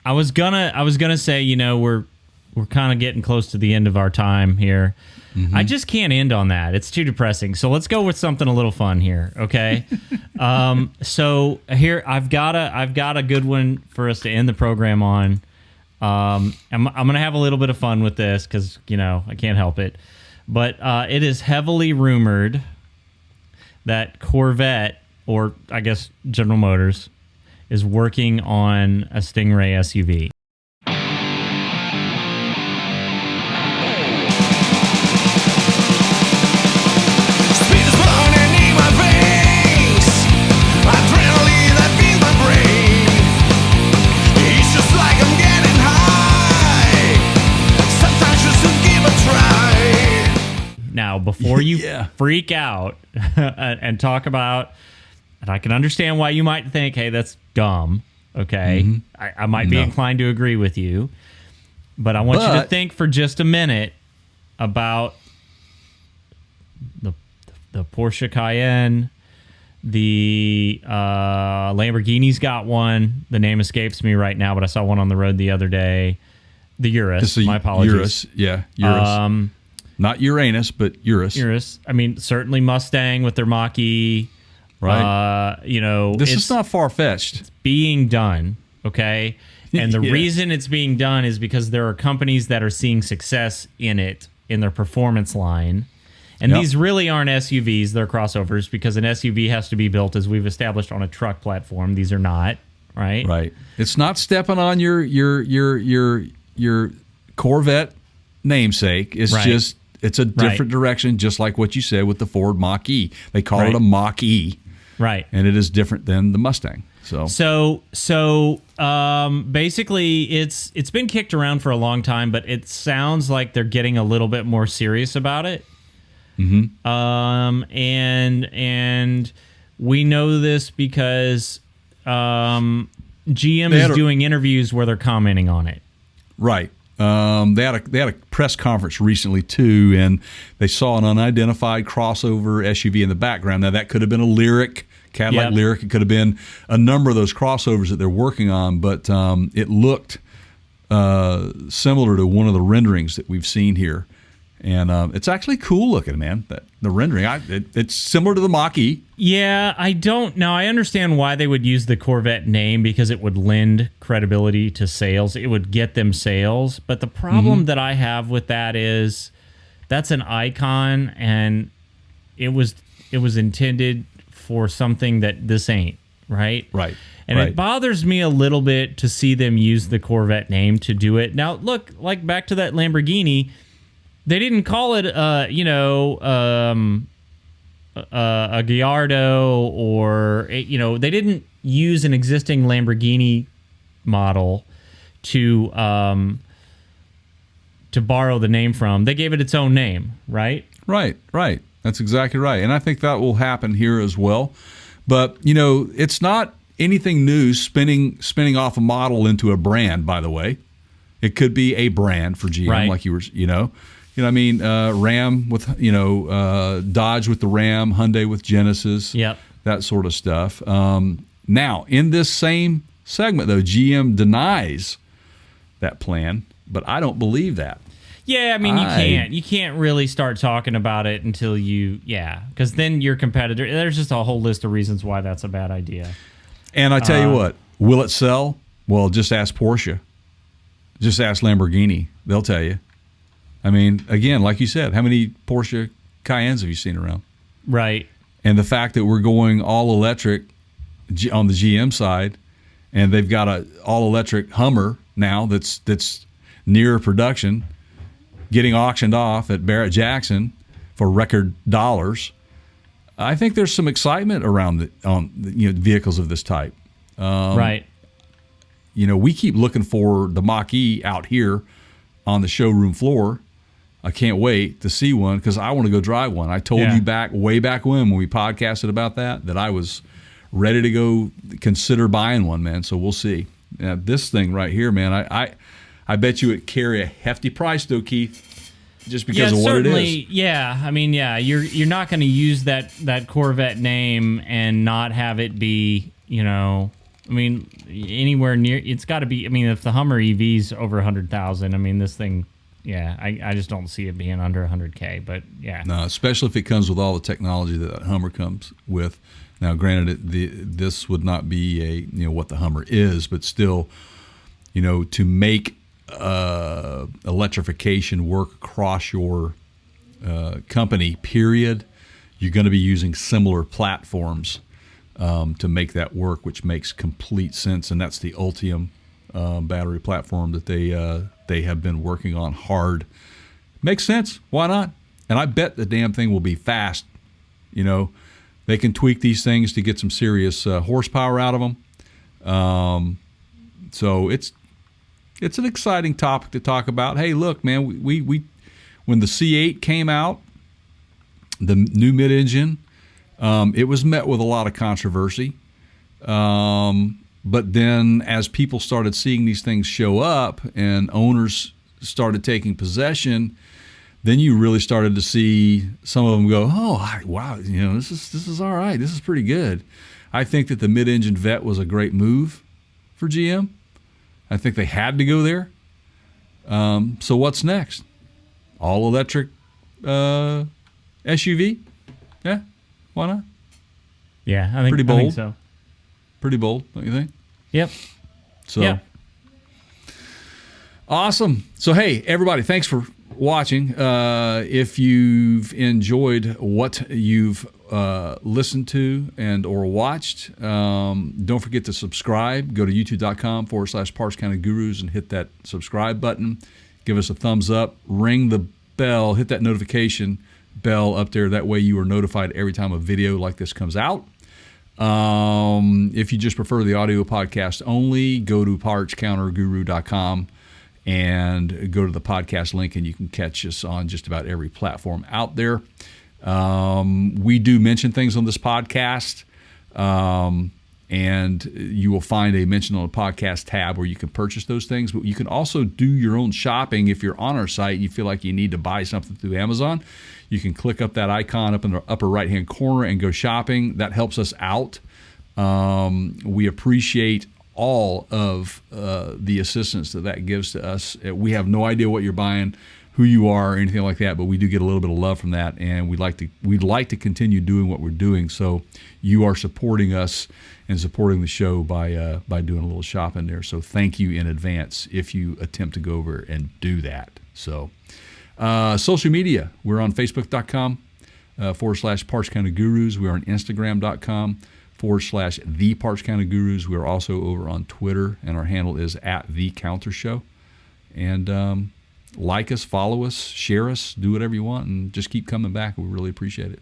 I was gonna say, we're kind of getting close to the end of our time here. Mm-hmm. I just can't end on that. It's too depressing. So let's go with something a little fun here, okay? So here I've got a good one for us to end the program on. I'm gonna have a little bit of fun with this because I can't help it. But it is heavily rumored that Corvette, or I guess General Motors, is working on a Stingray SUV. Now, before you freak out and talk about, and I can understand why you might think, hey, that's dumb, okay? Mm-hmm. I might be inclined to agree with you, but I want you to think for just a minute about the Porsche Cayenne, the Lamborghini's got one. The name escapes me right now, but I saw one on the road the other day. The Urus, my apologies. Urus, yeah, Urus. Not Uranus, but Urus. Urus. I mean, certainly Mustang with their Mach E. Right. This is not far-fetched. It's being done, okay? And the reason it's being done is because there are companies that are seeing success in it, in their performance line. And these really aren't SUVs, they're crossovers, because an SUV has to be built, as we've established, on a truck platform. These are not, right? Right. It's not stepping on your Corvette namesake. It's just... It's a different direction, just like what you said with the Ford Mach E. They call it a Mach E, right? And it is different than the Mustang. So basically, it's been kicked around for a long time, but it sounds like they're getting a little bit more serious about it. Mm-hmm. And we know this because GM is doing interviews where they're commenting on it. Right. They had a press conference recently too, and they saw an unidentified crossover SUV in the background. Now that could have been a Lyriq, Cadillac Lyriq. It could have been a number of those crossovers that they're working on, but it looked similar to one of the renderings that we've seen here, and it's actually cool looking, man. The rendering, it's similar to the Mach E. Yeah, I don't know. I understand why they would use the Corvette name because it would lend credibility to sales. It would get them sales. But the problem that I have with that is that's an icon, and it was intended for something that this ain't, right? Right. And it bothers me a little bit to see them use the name to do it. Now, look, like back to that Lamborghini, they didn't call it, a Gallardo, or they didn't use an existing Lamborghini model to borrow the name from. They gave it its own name, right? Right. That's exactly right, and I think that will happen here as well. But it's not anything new spinning off a model into a brand. By the way, it could be a brand for GM, like you were, what I mean? Ram with, Dodge with the Ram, Hyundai with Genesis, that sort of stuff. Now, in this same segment, though, GM denies that plan, but I don't believe that. Yeah, I mean, you can't really start talking about it until because then your competitor, there's just a whole list of reasons why that's a bad idea. And I tell you what, will it sell? Well, just ask Porsche. Just ask Lamborghini. They'll tell you. I mean, again, like you said, how many Porsche Cayennes have you seen around? Right. And the fact that we're going all electric on the GM side, and they've got a all electric Hummer now that's near production, getting auctioned off at Barrett Jackson for record dollars. I think there's some excitement around vehicles of this type. Right. We keep looking for the Mach E out here on the showroom floor. I can't wait to see one because I want to go drive one. I told you way back when we podcasted about that I was ready to go consider buying one, man. So we'll see. Now, this thing right here, man, I bet you it carry a hefty price though, Keith, just because of what it is. Yeah, I mean, you're not going to use that Corvette name and not have it be, I mean, anywhere near. It's got to be. I mean, if the Hummer EV's over 100,000, I mean, this thing. Yeah, I just don't see it being under 100K. But yeah, no, especially if it comes with all the technology that Hummer comes with. Now, granted, this would not be what the Hummer is, but still, to make electrification work across your company, period, you're going to be using similar platforms to make that work, which makes complete sense, and that's the Ultium battery platform that they have been working on hard. Makes sense. Why not? And I bet the damn thing will be fast. They can tweak these things to get some serious horsepower out of them. So it's an exciting topic to talk about. Hey, look, man, we when the C8 came out, the new mid-engine, it was met with a lot of controversy. But then as people started seeing these things show up and owners started taking possession, then you really started to see some of them go, oh, wow, this is all right. This is pretty good. I think that the mid-engine Vette was a great move for GM. I think they had to go there. So what's next? All electric SUV? Yeah, why not? Yeah, I think pretty bold. I think so. Pretty bold, don't you think? Yep. So yep. Awesome. So hey, everybody, thanks for watching. If you've enjoyed what you've listened to and or watched, don't forget to subscribe. Go to youtube.com/Parts County Gurus and hit that subscribe button. Give us a thumbs up. Ring the bell. Hit that notification bell up there. That way you are notified every time a video like this comes out. If you just prefer the audio podcast only, go to partscounterguru.com and go to the podcast link, and you can catch us on just about every platform out there. We do mention things on this podcast, and you will find a mention on the podcast tab where you can purchase those things. But you can also do your own shopping if you're on our site and you feel like you need to buy something through Amazon. You can click up that icon up in the upper right-hand corner and go shopping. That helps us out. We appreciate all of the assistance that gives to us. We have no idea what you're buying, who you are, or anything like that, but we do get a little bit of love from that, and we'd like to continue doing what we're doing. So you are supporting us and supporting the show by doing a little shopping there. So thank you in advance if you attempt to go over and do that. So social media, we're on Facebook.com /Parts County Gurus. We're on Instagram.com /The Parts County Gurus. We're also over on Twitter, and our handle is @TheCounterShow. And like us, follow us, share us, do whatever you want, and just keep coming back. We really appreciate it.